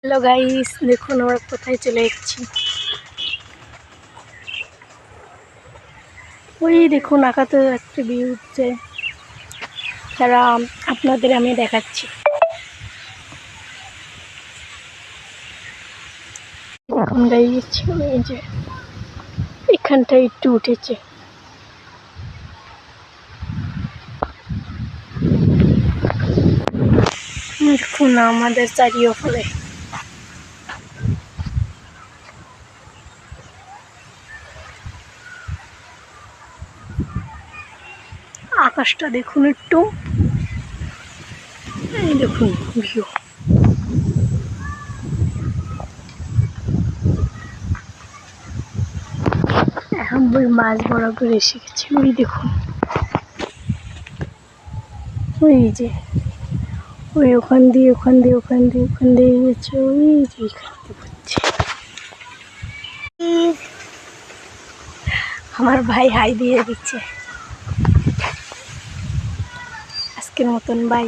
Hello guys, দেখুন আমরা কোথায় চলে এসেছি। ওই দেখুন আকাশে একটা ভিউ উঠছে, তারা আপনাদের আমি দেখাচ্ছি। দেখুন গাইস, এই যে এখানটা একটু উঠেছে। দেখুন আমাদের চারিওফালে আকাশটা দেখুন একটু, এই দেখুন ভিউ। এখন ওই মাছ বরাবর এসে গেছে, ওই দেখুন, ওই যে ওই ওখান দিয়ে গেছে, ওই যে এখান দিয়ে পড়ছে। আমার ভাই হাই দিয়ে দিচ্ছে। আজকের মতন বাই।